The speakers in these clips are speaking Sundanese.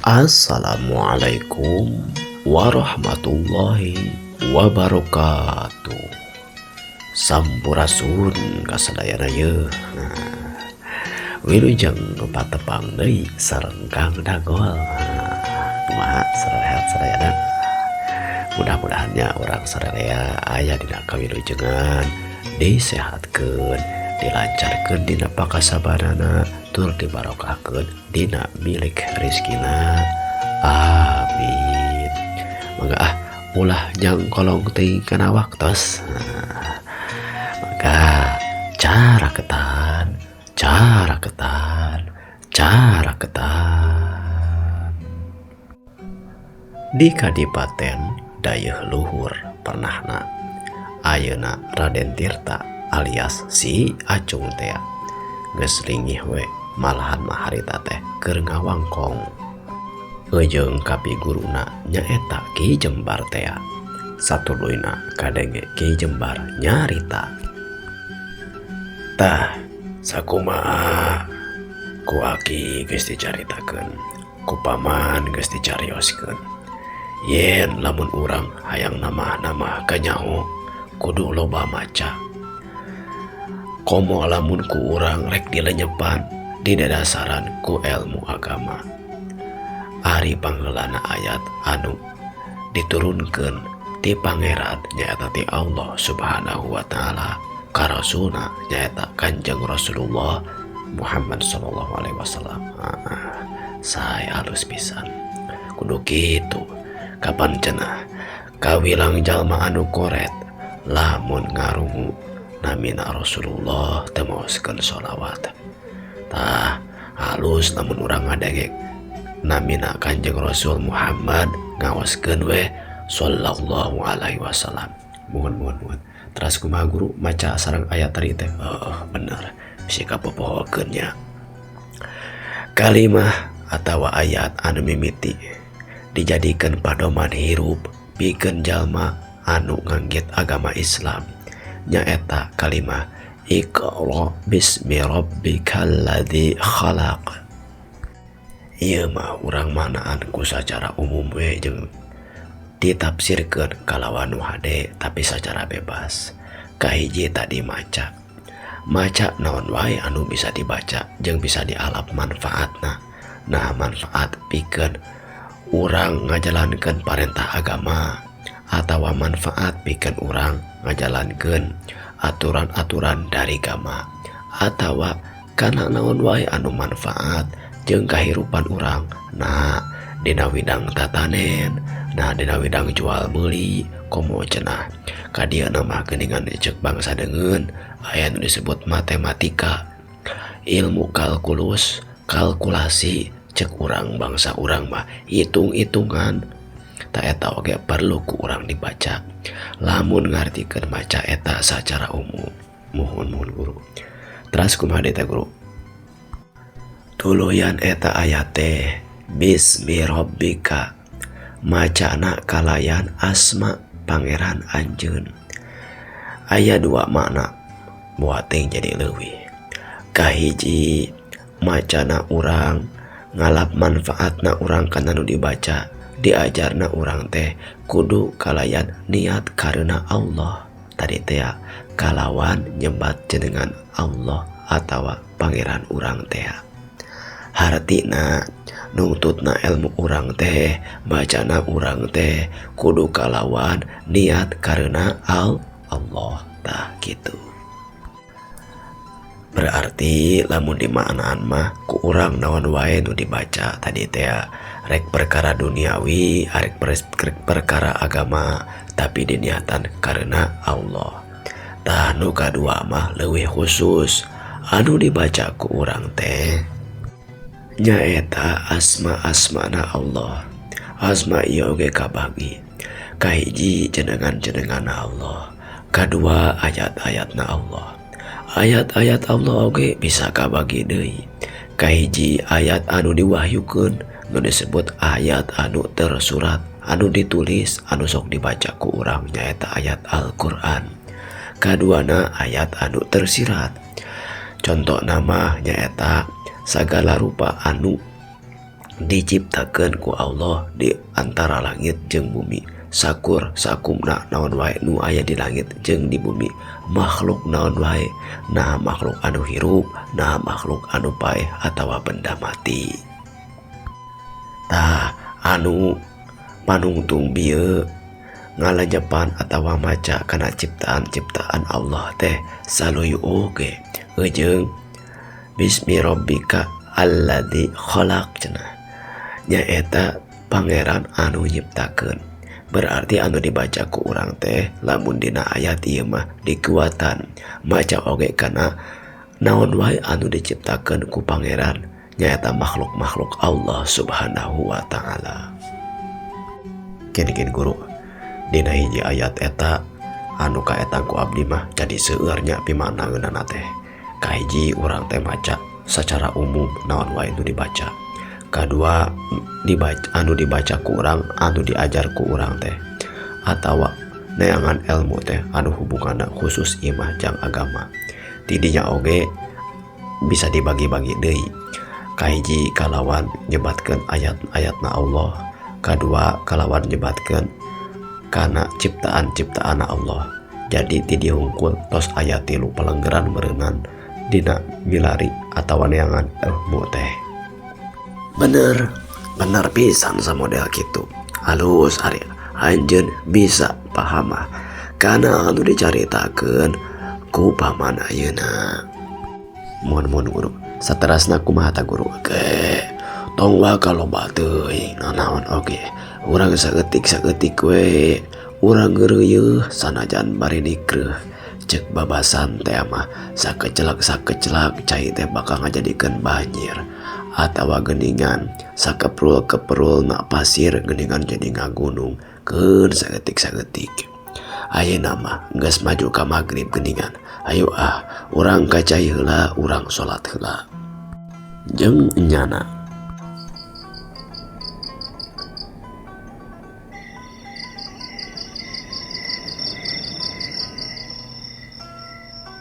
Assalamualaikum warahmatullahi wabarakatuh. Sampurasun kasadayana ye. Wilujeng patepang deui sareng Kang Dagol. Kumaha sadayana? Mudah-mudahannya orang sadaya aya dina kawilujengan disehatkeun, dilancarkeun dina pakasabarana, tur dibarokahkeun dina milik rezekina. Amin. Mangga ulah jangkolong teuing kana waktos. Maka cara ketan. Di Kadipaten Dayeuh Luhur pernahna ayeuna Raden Tirta alias si Acung teh geus linggih we malahan mah harita teh keur ngawangkong. Ejeung kapi guruna nyaeta Ki Jembar teh. Satuluyna kadenge Ki Jembar nyarita. Tah sakumaha ku aki geus dicaritakeun, ku paman geus dicarioskeun. Yen lamun urang hayang nama kanyaho kudu loba maca. Komo lamun ku urang rek dilenyepan di dadasaran ku ilmu agama. Ari panggeulana ayat anu diturunkeun ti pangeran nyaeta ti Allah Subhanahu wa taala ka rasulna nyaeta Kanjeng Rasulullah Muhammad sallallahu alaihi wasallam. Saya halus pisan. Kudu kitu. Kapan cenah kawilang jalma anu koret lamun ngarungu namina Rasulullah teu maoskeun sholawat. Tah halus lamun urang ngadengek namina Kanjeng Rasul Muhammad ngaoskeun we sallallahu alaihi wasallam. Muhun. Teras kumaha guru maca sareng ayat tadi teh? Bener. Bisi kapopohokeun nya. Kalimah atawa ayat anu mimiti dijadikan padoman hirup pikeun jalma anu nganggit agama Islam nyaeta kalimah Iqra bismi rabbikal ladzi khalaq. Ieu mah urang manaan ku sacara umum we jeung ditafsirkeun kalawan nu hade tapi sacara bebas. Kahiji tadi maca naon wae anu bisa dibaca jeung bisa dialap manfaatna. Nah manfaat pikeun urang ngajalankeun parentah agama atawa manfaat pikeun urang ngajalankeun aturan-aturan dari agama atawa kana naon wae anu manfaat jeung kahirupan urang. Nah dina widang tatanen, nah dina widang jual beli, komo cenah kadieu mah geuningan ceuk bangsa deungeun aya nu disebut matematika, ilmu kalkulasi cek urang bangsa urang mah hitung-hitungan. Ta eta oge perlu ku urang dibaca lamun ngartikeun maca eta sacara umum. Muhun guru. Teras kumaha deui teh guru? Tuluyan eta ayat teh bismi rabbika macana kalayan asma pangeran anjeun. Aya dua makna moal teuing jadi leuwih. Kahiji macana urang ngalap manfaatna urang kana nu dibaca, diajarna urang teh kudu kalayan niat karena Allah. Tadi teh kalawan nyebat jenengan Allah atawa pangeran urang teh. Hartina nungtutna ilmu urang teh, bacana urang teh kudu kalawan niat karena Allah. Tah gitu. Berarti lamun dimaknaan mah ku urang naon wae nu dibaca tadi teh rek perkara duniawi, rek perkara agama tapi diniatan karena Allah. Tah nu kadua mah leuwih khusus anu dibaca ku urang teh nyaeta asma-asmana Allah. Asma ieu oge kabagi. Kahiji jenengan-jenenganna Allah, kadua ayat-ayatna Allah. Ayat-ayat Allah oge bisa kabagi deui. Kahiji ayat anu diwahyukeun nu disebut ayat anu tersurat, anu ditulis, anu sok dibaca ku urang nyaeta ayat Al-Qur'an. Kaduana ayat anu tersirat. Contoh nama nyaeta sagala rupa anu diciptakeun ku Allah di antara langit jeung bumi. Sakur sakumna naon wae nu aya di langit jeung di bumi, makhluk naon wae, nah makhluk anu hirup, nah makhluk anu paeh atawa benda mati. Tah anu panungtung bieu ngalajepan atawa maca kana ciptaan-ciptaan Allah teh saluyu oge jeung bismi rabbika alladzi khalaq cenah nyaeta pangeran anu nyiptakeun. Berarti anu dibaca ku urang teh lamun dina ayat ieu mah dikuatan maca oge kana naon wae anu diciptakeun ku pangeran nyaeta makhluk-makhluk Allah Subhanahu wa taala. Kene guru dina hiji ayat eta anu kaeta ku abdi mah jadi seueur nya pimanaeunana teh. Kahiji urang teh maca secara umum naon wae nu dibaca. Kadua anu dibaca ku urang anu diajar ku urang teh atawa neangan ilmu teh anu hubunganna khusus imah jang agama. Tidinya oge bisa dibagi-bagi deui. Kahiji kalawan nyebatkeun ayat-ayatna Allah, kadua kalawan nyebatkeun kana ciptaan-ciptaan Allah. Jadi ti dihungkul tos aya 3 palenggeran meureunnan dina milari atawa neangan ilmu teh. Bener pisan samodel kitu. Halus ari anjeun bisa paham mah kana anu dicaritakeun ku paman ayeuna. Mun guru saterasna kumaha ta guru? Oke tong wa kaloba teuing nanaon oge urang saeutik we urang geureuy sanajan bari dikreuh cek babasan teh mah sakecelak cai teh bakal ngajadikeun banjir atawa geuningan sakeprul na pasir geuningan jadi ngagunung keun saeutik. Ayeuna mah geus maju ka magrib geuningan. Ayo urang kacai heula, urang salat heula. Jeung nyana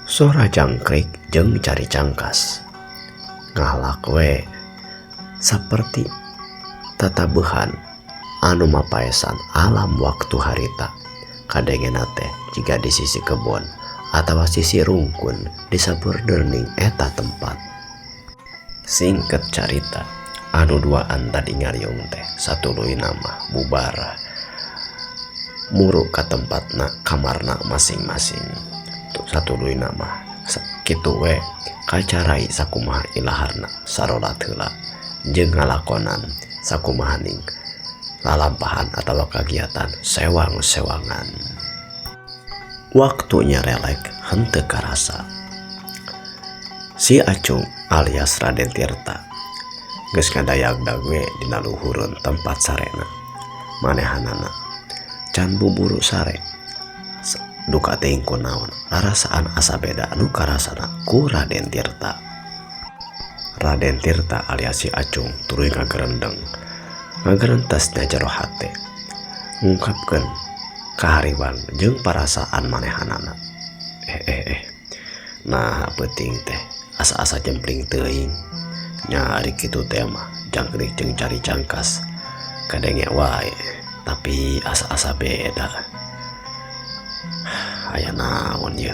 sora jangkrik jeung cari cangkas ngahlak we saperti tatabuhan anu mapaesan alam waktu harita kadengena teh jika di sisi kebon atawa sisi rungkun di sabur dening eta tempat. Singket carita anu duaan tadi ngariung teh satuluy nama bubar muruk ka tempatna kamarna masing-masing. Satuluy nama kitu we kacarai sakumaha ilaharna sarolat heula jeung ngalakonan sakumahaning lalampahan atawa kagiatan sewang-sewangan. Waktunya relek henteu karasa. Si Acung alias Raden Tirta geus ngadayagdag we dina luhureun tempat sarena. Manehanana can buburu sare duka teuing ku naon rarasaan asa beda anu karasana ku Raden Tirta. Raden Tirta alias si Acung tuluy ngagerentesna jero hate ngungkapkeun kahariwang jeung parasaan manehanana. Nah penting teh asa-asa jempling teuing nya ari kitu teh mah jangkrik jeung cari cangkas kadenge wae tapi asa-asa beda. Aya naon ye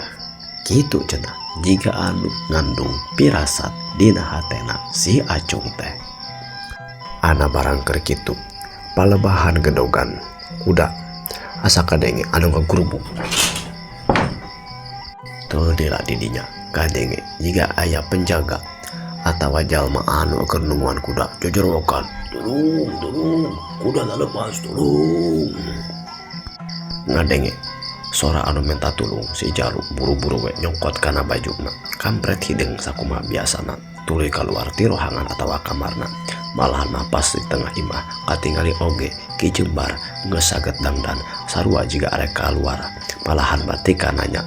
kitu cenah jiga anu ngandung pirasat dina hatena si Acung teh. Ana barang keur kitu palebahan gedogan kuda asa kadenge anu ngagurubuk teu dila didinya kadenge jiga aya penjaga atawa jalma anu keur nungguan kuda jojorokan tulung kuda lalepas tulung. Ngadenge sora anu minta tulung si Jalu buru-buru we nyongkot kana bajuna kampret hideung sakumaha biasana tuluy kaluar ti rohangan atawa kamarna. Malahan napas di tengah imah katingali oge Ki Jembar geus saget dangdan sarua jiga arek kaluar. Malahan batika nanya,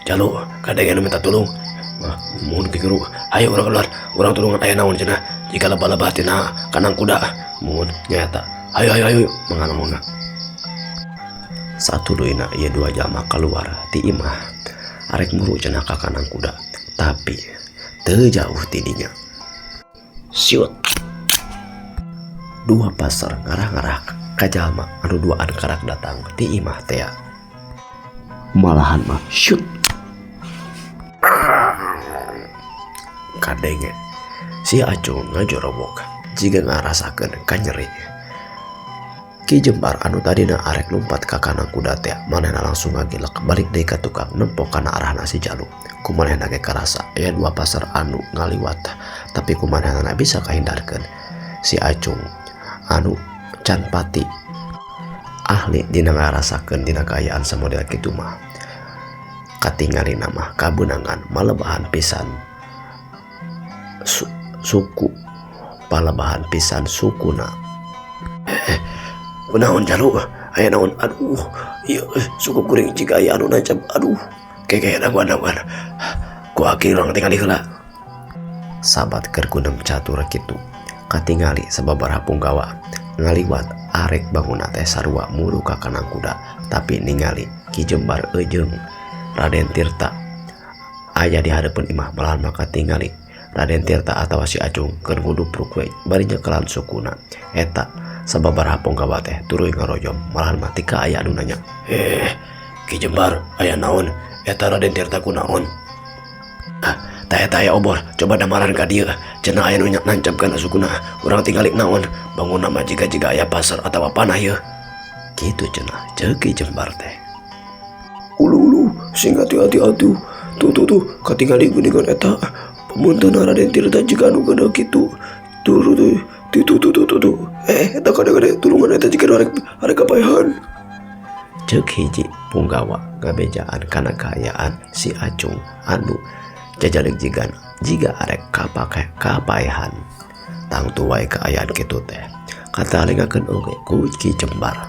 Jalu kadenge anu minta tulung? Mun Ki Guru, ayo urang keluar, urang tulungan aya naon cenah? Jika lebah-lebah tina kanang kuda, mun nyata. Ayo mangana. Satuluyna ieu dua jalma keluar ti imah arek muru cenah ka kanang kuda, tapi teu jauh ti dinya. Siut dua pasar ngarah-ngarah ka jalma anu duaan karak datang ti imah teh. Malahan mah syut kadenge si Acung ngajorobok jika ngarasakeun ka nyeri. Ki Jembar anu tadina arek lumpat ka kana kuda teh manehna langsung ngagilek balik deui ka tukang nempok kana arahna si Jaluk. Kumanehna ge karasa aya dua pasar anu ngaliwat, tapi kumanehna bisa kahindarkeun. Si Acung anu can pati ahli dina ngarasakeun dina kaayaan samodel kitu mah katingalina mah kabeunangan malebahan pisan suku palebahan pisan sukuna. Kunaon Jaluk aya naon, aduh ieu suku kuring jiga aya anu nancap, aduh keke daguan ku aki urang tingali heula. Sabat keur kunem catur kitu katingali sababaraha punggawa ngaliwat arek bangunna teh sarua muru ka kanang kuda, tapi ningali Ki Jembar ejeung Raden Tirta aya di hareupeun imah malahan maka tingali Raden Tirta atawa si Acung keur ngudupruk we bari nyekelan sukuna. Eta sababaraha punggawa teh tuluy ngarojom malahan mati ka aya anu nanya, Ki Jembar aya naon? Eta Raden Tirta kunaon? Tah eta aya obor coba damaran ka dieu cenah aya nu nancapkeun sukuna urang tingali naon bangunna mah jiga aya pasar atawa panah ieu kitu cenah ceuk Ki Jembar teh. Ulu sing hati-hati atuh tuh katingali geuningan eta pamuntenna Raden Tirta jiga anu geudeuk kitu tuh eta kadang-kadang tulungan eta jika arek kapaehan ceuk hiji punggawa ngabejaan kana kaayaan si Acung anu jajalek jiga arek kapaehan tangtu wae kaayaan kitu teh katalengakeun oge ku Ki Jembar.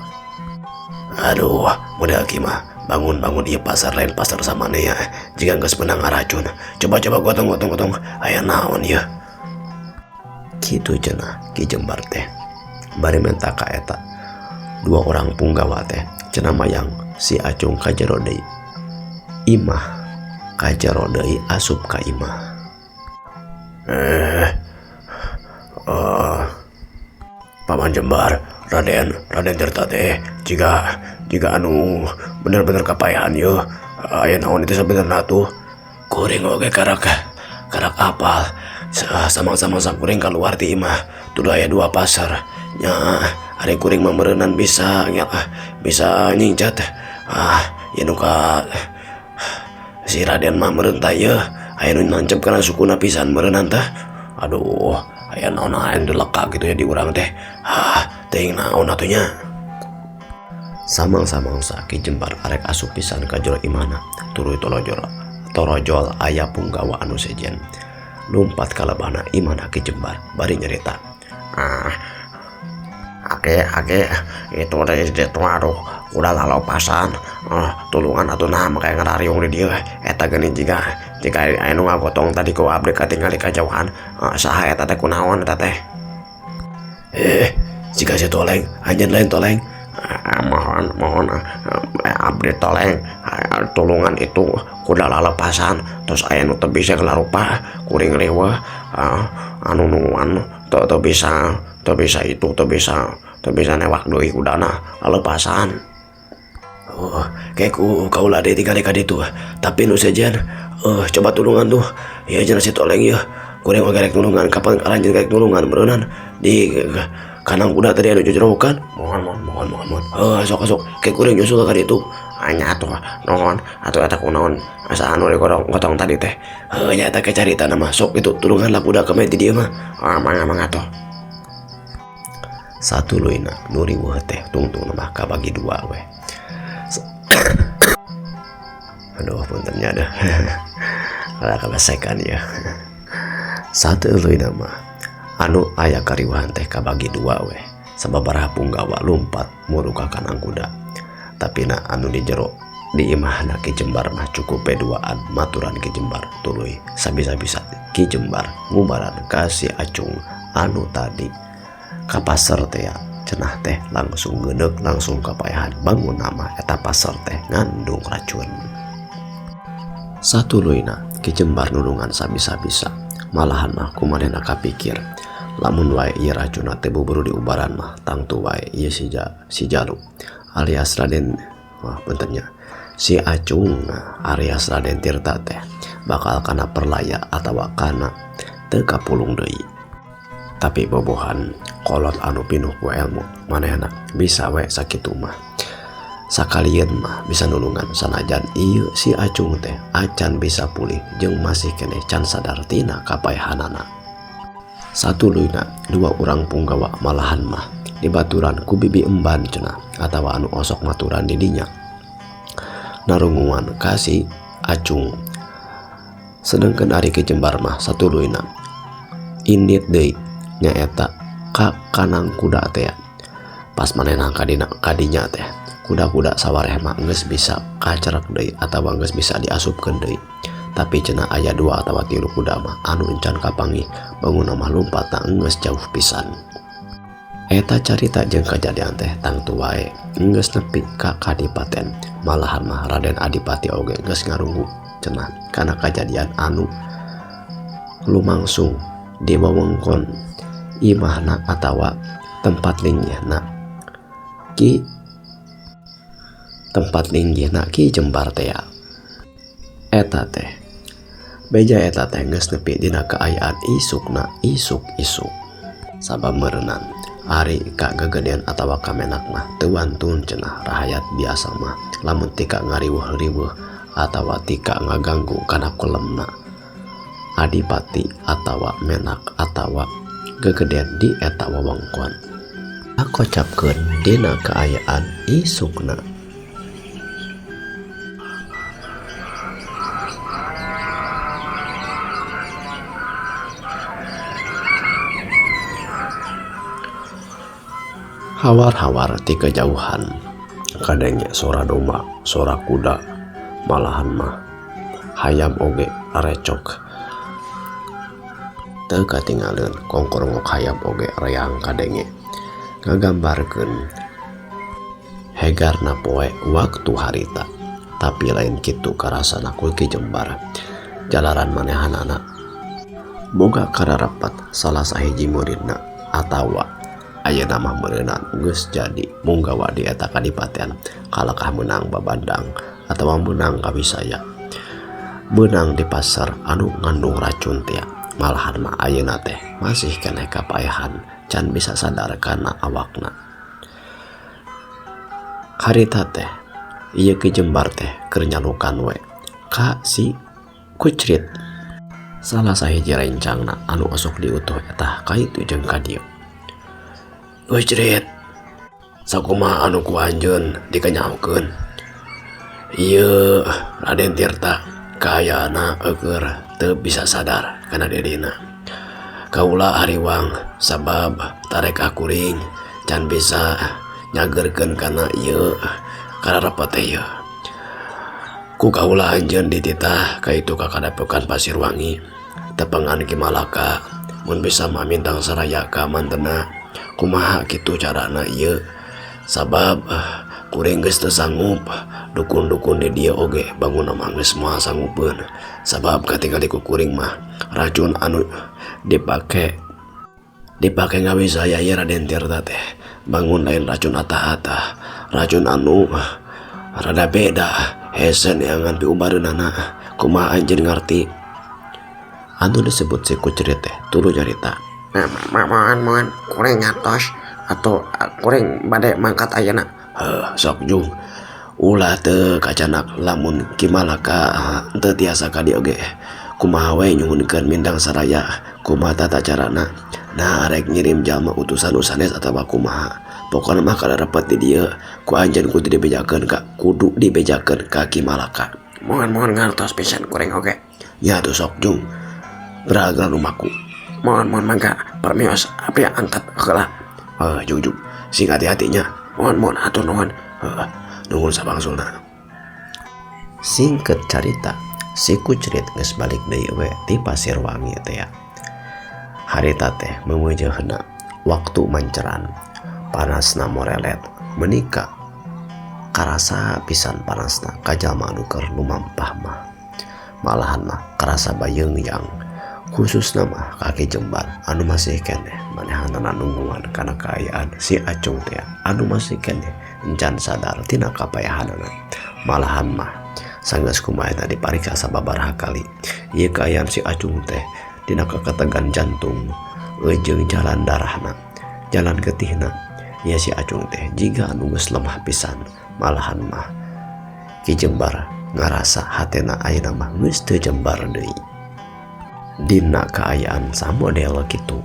Aduh model kieu mah bangun ieu pasar lain pasar samane ya jika geus menang ngaracun coba gotong aya naon ieu kitu cenah Ki Jembar teh bari menta ka eta dua orang punggawa teh cenah mayang si Acung kajero deui imah kajero deui asup ka imah. Paman Jembar Raden Tirta teh jika anu bener-bener kapaehan ieu aya naon itu sabenerna tuh kuring oge karak apal sama-sama kuring keluar ti imah tuh aya dua pasar nya ari kuring mah meureunnan bisa nyingcat ieu nu ka si Raden mah meureun tah ieu aya nu nancep kana sukuna pisan meureunnan tah. Aduh aya naon anu leka gitu ya di urang teh teuing naon atuh nya. Samang-samang Ki Jembar arek asup pisan ka jero imahna tuluy torojol aya punggawa anu sejen lumpat ka lebahna imahna Ki Jembar bari nyerita, ake itu teh aduh udah lalopasan tulungan atuh nah makanya ngarariung di dieu eta geuning jika aya nu ngagotong tadi ku abdi katingali kajauhan saha eta teh kunaon eta teh. Jika si toleng anjeun lain toleng mohon abdi toleng tulungan itu kuda lalepasan terus aya nu teu bisa kelarupa kuring leuweuh anu nuan teu bisa newak deui kudana lalepasan. Kayak kaula deui tinggal ka ditu tapi nu sejen coba tulungan tuh ya cenah si toleng ya kuring oge rek tulungan kapan kalanjut rek tulungan meureunnan di kanang kuda tadi anu jojorokan mohon sok kayak kuring nyusul ka ditu anya atuh naon atuh eta kunaon asa anu gotong tadi teh nya eta ke carita na masuk itu tulungan lah kuda ka di dieu mah mangga atuh. Satu luina nu riweuh teh tungtung mah kabagi dua we. Aduh puntennya dah ala kabasekan ya. Satu luina mah anu aya kariwahan teh kabagi dua we sababaraha punggawa lumpat muru ka kanang kuda tapi na anu di jero di imahna Ki Jembar mah cukup duaan maturan Ki Jembar tuluy sabisa-bisa Ki Jembar ngubaran ka si Acung anu tadi ka pasar teh ya cenah teh langsung geudeg langsung kapaehan bangun nama eta pasar teh ngandung racun. Satuluina Ki Jembar nulungan sabisa-bisa malahan mah kumanehna kapikir lamun wae ieu racuna teu buburu di ubaran mah tangtu wae ieu si Jalu alias Raden puntennya si Acung alias Raden Tirta teh bakal kana perlaya atawa kana teu kapulung deui. Tapi bobohan kolot anu pinuh ku ilmu manehna bisa we sakitu mah sakalian mah bisa nulungan sanajan ieu si Acung teh acan bisa pulih jeung masih kene can sadar tina kapaehanana. Satuluyna dua urang punggawa malahan mah dibaturan ku bibi emban cenah atawa anu osok maturan di dinya narunguan kasih Acung. Sedengkeun ari Ki Jembar mah satuluyna indit deui nyaeta ka kanang kuda teh. Pas manehna kadinya teh kuda-kuda sawareh mah geus bisa kacerek deui atawa geus bisa diasupkeun deui. Tapi cenah aya 2 atawa 3 kuda mah anu encan kapanggih bangun mah lompatna geus jauh pisan. Eta carita jeung kajadian teh tangtu wae geus nepi ka kadipaten. Malahan mah Raden Adipati oge geus ngarunggu cenah kana kajadian anu lumangsung di wewengkon imahna atawa tempat linggihna Ki Jembar teh. Eta teh beja eta teh geus nepi dina kaayaan isuk-isuk sabab meureunnan ari ka gegedean atawa kamenak mah teu wantun cenah rahayat biasa mah lamun tika ngariweuh-riweuh atawa tika ngaganggu kana kulemna adipati atawa menak atawa gegedean di eta wewengkon. Akocapkeun dina kaayaan isukna. Hawar-hawar ti kejauhan kadenge sora domba, sora kuda, malahan mah hayam oge recok. Teu katinggalieun kongkorongok hayam oge reang kadenge ngagambarkeun hegarna poe waktu harita. Tapi lain kitu karasana ku Ki Jembar jalaran manehanana boga kararapat salah sahiji muridna atawa ayeuna mah meunang geus jadi munggawa di eta kadipaten kalakah menang babandang atawa menang kabisaya menang di pasar anu ngandung racun teh. Malahan mah ayeuna teh masih keneh kapaehan can bisa sadar kana awakna. Harita teh ieu Ki Jembar teh keur nyalukan we ka si Kucrit salah sahiji rencangna anu osok diutuh eta kaitu jeung ka dieu. Kucrit, sakumaha anu ku anjeun dikenyaokeun? Ieu Raden Tirta kaayana eueur teu bisa sadar kana didina. Kaula hariwang sabab tarek akuring can bisa nyagerkeun kana ieu kararapat teh ieu. Ku kaula anjeun dititah kaitu ka Kadapokan Pasirwangi tepengan Ki Malaka mun bisa mamintang saraya ka mantenna. Kumaha kitu carana ieu sabab kuring geus teu sanggup dukun-dukun di dieu oge bangun mah geus moal sanggupeun sabab katingali ku kuring mah racun anu dipake ngabisaya ieu Raden Tirta teh bangun lain racun atah-atah racun anu rada beda hese neangan piubareunana. Kumaha anjeun ngarti anu disebut si Kucrit teh tuluy nyarita. Mohon kuring ngatos atau kuring bade mangkat ayeuna. Sok Jung ulah teu kacanak lamun Ki Malaka teu tiasa ka dieu oge kumaha we nyuhunkeun mindang saraya kumaha tata carana. Nah rek ngirim jalma utusan sanes atawa kumaha pokona mah kararapat di dieu ku anjeun kudu dibejakeun ka Ki Malaka. Mohon ngartos pisan kuring oge. Ya tuh sok Jung beragal rumahku. Mohon mangga permios abdi angkat heula. Jung sing hati-hatinya. Mohon atur nuhun. Nuhun sabangsulna. Singket carita si Kucrit geus balik deui we ti Pasirwangi teh. Harita teh meumeujeunna waktu manceran panasna morelet menika karasa pisan panasna ka jalma anu keur lumampah mah. Malahan mah karasa bayeung yang khusus nama kaki jembar anu masih keneh manehna nungguan karena kaayaan si Acung teh anu masih keneh encan sadar tina kapayahanana. Malahan mah sanggeus kumaha dipariksa sababaraha kali ieu kaayaan si Acung teh tina kaketegan jantung jeung jalan darahna jalan getihna ya si Acung teh jiga anu geus lemah pisan. Malahan mah Ki Jembar ngarasa hatena ayeuna mah geus teu jembar deui. Dina kaayaan samodel kitu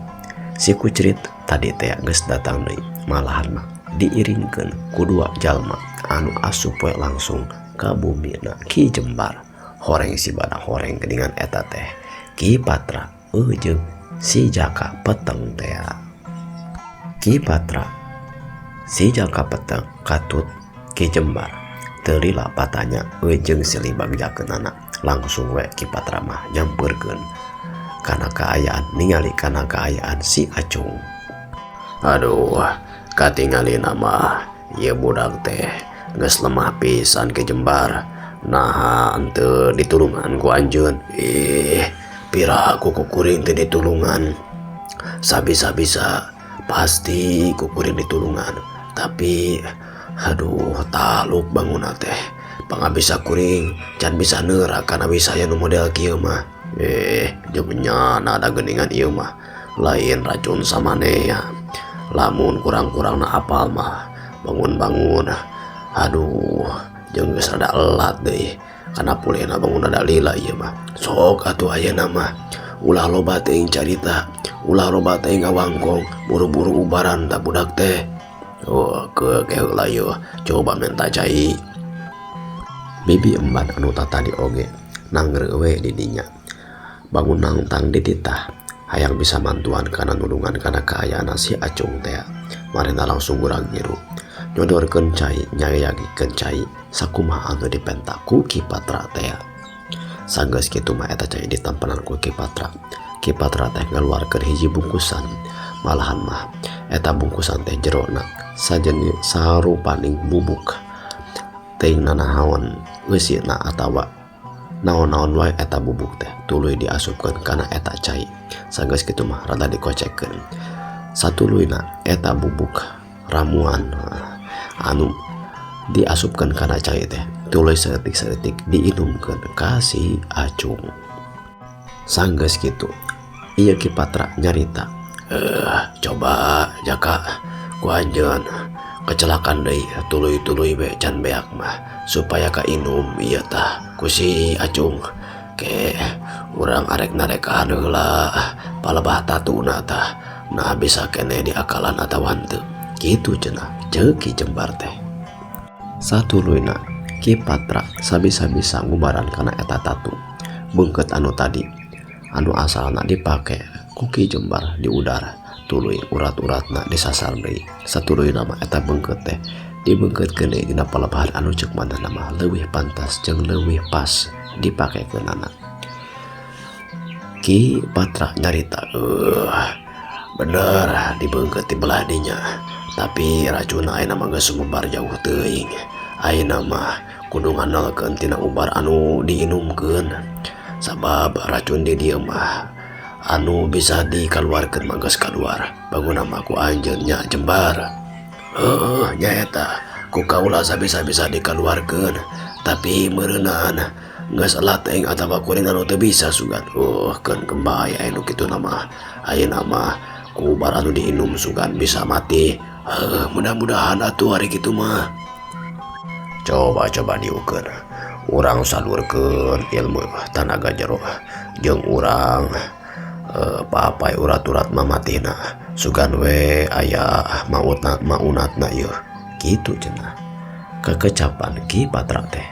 si Kucrit tadi teh geus datang deui. Malahan mah diiringkeun ku dua jalma anu asup we langsung ka bumina Ki Jembar. Horeng sibana horeng geuningan eta teh Ki Patra jeung si Jaka Peteng teh. Ki Patra si Jaka Peteng katut Ki Jembar teu lila patanya jeung silih bagjakeunana langsung we Ki Patra mah nyampeurkeun kana kaayaan ningali kana kaayaan si Acung. Aduh, katingalina mah ieu budak teh geus lemah pisan Ki Jembar. Nah henteu ditulungan ku anjeun. Pira ku kuring teh ditulungan. Sabisa-bisa pasti ku kuring ditulungan. Tapi aduh taluk bangunna teh pangabisa kuring can bisa neurak kana bisa nu model kieu mah. Jeung nyana ada geuningan ieu mah lain racun samanea. Lamun kurang-kurangna apal mah bangun-bangun aduh jeung geus rada elat deui kana pulena bangun rada lila ieu mah. Sok atuh ayeuna mah ulah loba teuing carita ulah loba teuing ngawangkong buru-buru ubaran ta budak teh. Ke heula yeuh coba minta cai. Bibi emban anu tadi oge nangreu we di dinya. Bangun nangtang di titah hayang bisa mantuan kana nulungan kana kaayaan si Acung teh. Marina langsung urang ngiru nyodorkeun cai nyayagikeun cai sakumaha anu dipenta ku Ki Patra teh. Sanggeus kitu mah eta cai ditempenan ku Ki Patra. Ki Patra teh ngaluarkeun hiji bungkusan. Malahan mah eta bungkusan teh jerona sajenis sarupaning bubuk teuing nanaon eusina atawa naon-naon wae eta bubuk teh tuluy diasupkeun kana eta cai. Sanggeus kitu mah rada dikocekkeun satuluyna eta bubuk ramuan anu diasupkeun kana cai teh tuluy saeutik-saeutik diinumkeun ka si Acung. Sanggeus kitu ieu Ki Patra nyarita, coba Jaka ku anjeun kecelakaan deui tuluy-tuluy we can beak mah supaya kainum ieu tah ku si Acung ke urang arek narekaan heula palebah tatuna tah nah bisa keneh diakalan atawa henteu kitu cenah ceuk Ki Jembar teh. Satuluyna Ki Patra sabisa-bisa ngubaran kana eta tatu beungkeut anu tadi anu asalna dipake ku Ki Jembar di udara tuluy urat-uratna disasar deui. Satuluyna mah eta beungkeut teh dibeungkeutkeun deui dina palebahan anu ceuk manehna mah leuwih pantas jeung leuwih pas dipakekeunana. Ki Patra nyarita, bener dibeungkeut di belah dinya tapi racuna ayeuna mah geus sumebar jauh teuing. Ayeuna mah kudu nganalkeun tina ubar anu diinumkeun sabab racun di dieu mah anu bisa dikaluarkeun mah geus kaluar. Bangun mah ku anjeun nya Jembar. Nya eta ku kaula sabisa-bisa dikaluarkeun tapi meureunan geus elat teuing atawa kuring anu teu bisa sugan. Keun kembaya anu kituna mah ayeuna mah ku ubar anu diinum sugan bisa mati. Mudah-mudahan atuh hari kitu mah. Coba diukeun urang salurkeun ilmu tanaga jero jeung urang papai urat-urat mamatina sugan we aya maunatna ieu kitu cenah. Kekecapan Ki Patra teh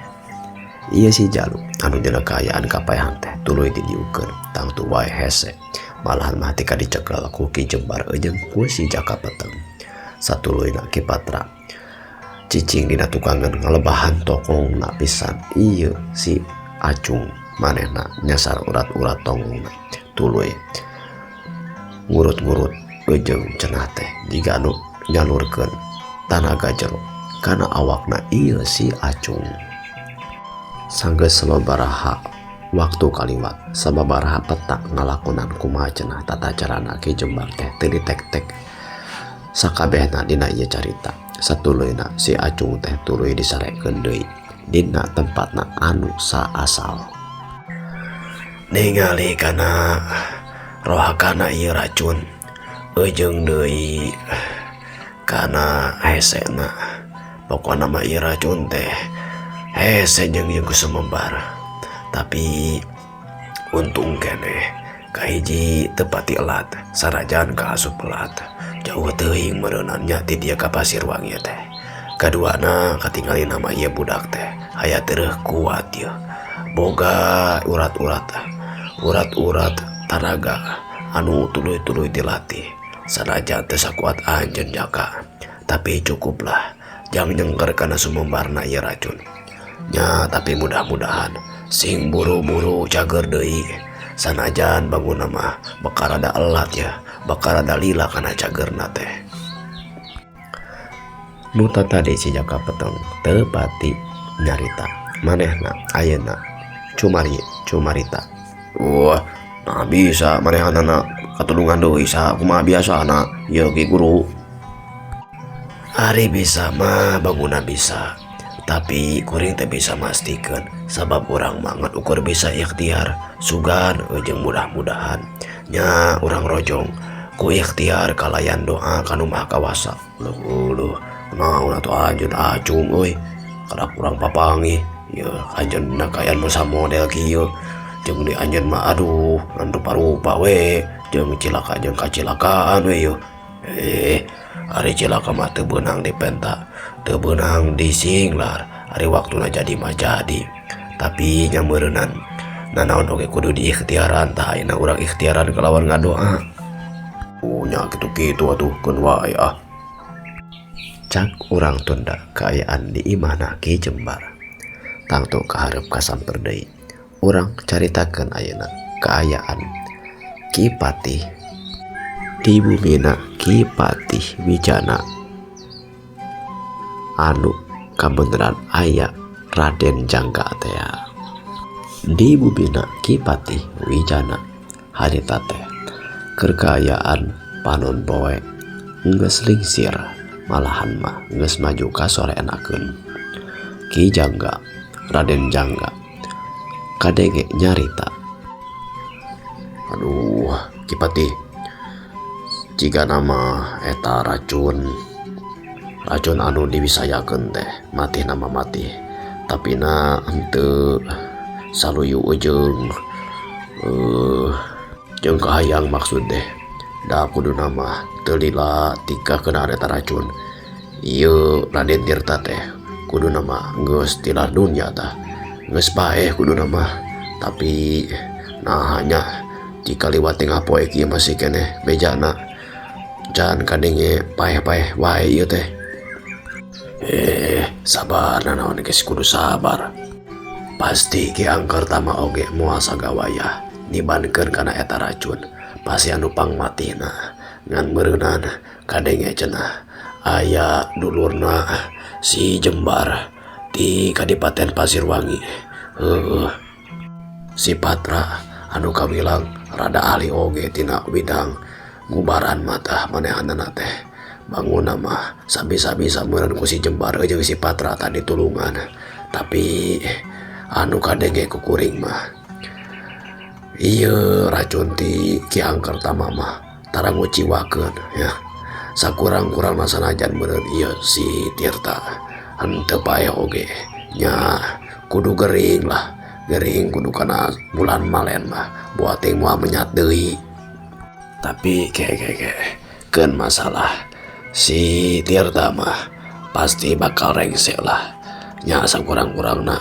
ieu si Jalu anu dina kaayaan kapaehan teh tuluy didiukeun tangtu wae hese. Malahan mah tika dicekel ku Ki Jembar jeung ku si Jaka Peteng. Satuluyna Ki Patra cicing dina tukangan ngalebahan tokongna pisan ieu si Acung manehna nyasar urat-urat tongongna tuluy ngurut-ngurut jeung cenah teh jiga anu nyalurkeun tanaga jero kana awakna ieu si Acung. Sanggeus sababaraha Waktu kaliwat sababaraha petak ngalakonan kumaha cenah tata carana Ki Jembar teh teu ditek-tek. Sakabehna dina ieu carita satuluyna si Acung teh tuluy disarekeun deui dina tempatna anu saasal. Ningali kana rohakana ieu racun jeung deui kana hesena. Pokona mah ieu racun teh hese jeung ieu ku Sumembar. Tapi untung keneh kahiji teu pati elat sarajan kaasup elat. Jauh teuing meureunannya ti dieu ka Pasirwangi teh. Kaduana katingali nama ieu budak teh aya tereuh kuat ieu. Boga urat-urat taraga anu tuluy-tuluy dilatih. Sanajan teu sakuat anjeun jaka, tapi cukuplah jang nyengker kana Sumembarna ieu racun. Nya tapi mudah-mudahan sing buru-buru cager deui. Sanajan bangunna mah bakal rada elat ya, bakal rada lila kana cagerna teh. Nu tadi si Jaka Peteng teu pati nyarita. Manehna ayeuna cumarita. Wah, nah bisa manehanana katulungan deui saha kumaha biasana ieu Ki Guru. Ari bisa mah bangunna bisa. Tapi kuring teh bisa mastikeun sabab urang banget ukur bisa ikhtiar sugan jeung mudah-mudahan nya urang rojong ku ikhtiar kalayan doa kanu Maha Kawasa. Luh naon atuh anjeun Acung euy kada kurang papangi ieu anjeun nakayan masa model kieu jeung di anjeun mah aduh ngan rupa-rupa we jeung cilaka jeung kacilakaan we ieu. Ari cilaka mah teu beunang dipenta, teu beunang disinglar, ari waktuna jadi mah jadi. Tapi nya meureunnan nanaon oge kudu diikhtiaran tah ayeuna urang ikhtiaran kalawan ngadoa. Nya kitu-kitu atuh keun wae ah. Cak urang tunda kaayaan di imahna Ki Jembar. Tangtu kaharep kasamper deui. Urang caritakeun ayeuna kaayaan Ki Patih di bumina Ki Patih Wijana anu kabeneran aya Raden Jangga teh. Di bumina Ki Patih Wijana harita teh keur kaayaan panon poe geus lingsir malahan mah geus maju ka sorenakeun. Ki Jangga Raden Jangga kadenge nyarita, aduh Ki Patih jika nama eta racun anu diwisayakeun teh mati nama mati tapi na henteu saluyu jeung kahayang maksud deh da kudu nama teu lila tika kena eta racun ieu Raden Tirta teh kudu nama geus tilar dunya tah geus bae kudu nama tapi nah hanya jika liwat tengah poe kieu masih keneh bejana jangan kadenge paeh-paeh wae ieu teh. Sabar nanaon geus kudu sabar. Pasti Ki Angker tama oge moal sagawaya nibankeun kana eta racun. Pasti anu pangmatina ngan meureunnan kadenge cenah aya dulurna si Jembar di Kadipaten Pasirwangi. Si Patra anu kawilang rada ahli oge tina bidang ngubaran mata manehanana teh bangun mah sabisa-bisa meureun ku si Jembar jeung si Patra tadi tulungan. Tapi anu kadenge ku kuring mah ieu racun ti Ki Angker tama mah tara nguciwakeun ya. Sakurang-kurang sanajan meureun ieu si Tirta henteu paeh oge nya kudu gering lah, gering kudu kana bulan malen mah buat teh moal menyat deui. Tapi keun masalah si Tirta mah pasti bakal rengse lah nya sakurang-kurangna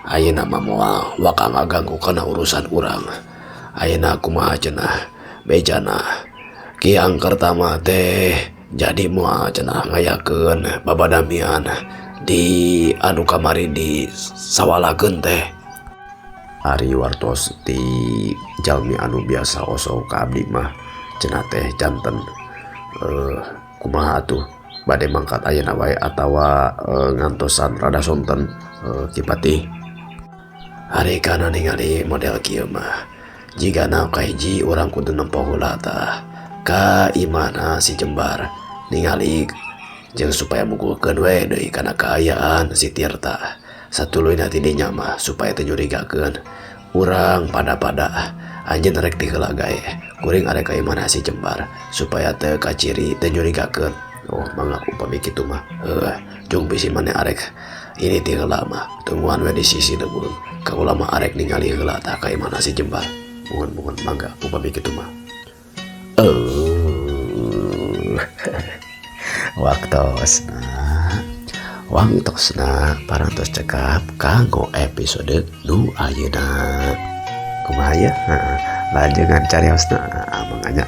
ayeuna mah moal wakang ngaganggu kana urusan urang. Ayeuna kumaha cenah bejana Ki Angker tama teh jadi moal cenah ngayakeun babadamian di anu kamari di sawalakeun teh. Ari wartos ti jalmi anu biasa oso ka abdi mah cenah teh janten kumaha atuh bade mangkat ayeuna wae atawa ngantosan rada sonten Ki Patih. Ari kana ningali model kieu mah jigana kahiji urang kudu nempo heula tah ka imana si Jembar ningali jeung supaya mugulkeun we deui kana kaayaan si Tirta satuluyna ti dinya mah supaya teu nyurigakeun urang pada anjeun rek ti heula gae kuring arek ka imana si Jembar supaya teu kaciri teu nyurigakeun. Oh mangga upami kitu mah jung bisi maneh arek ini ti heula mah tungguan we di sisi deung kaula mah arek ningali heula tah ka imana si Jembar muhun mangga upami kitu mah. Waktosna parantos cekap kanggo episode nu ayeuna kumaha ya lajengan cariosna manganya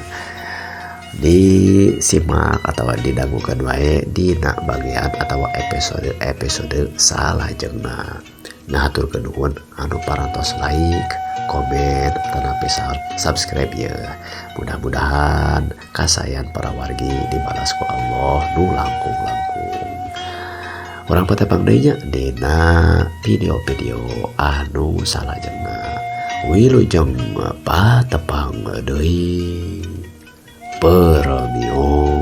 disimak atau didangukeun wae dina bagian atau episode salajengna. Nah haturkeun nuhun anu parantos like, komen, tanapi subscribe ya. Mudah-mudahan kasayan para wargi dibalas ku Allah nu langkung-langkung. Urang patepang deui nya dina video-video anu salajengna. Wilujeng patepang deui. Permio.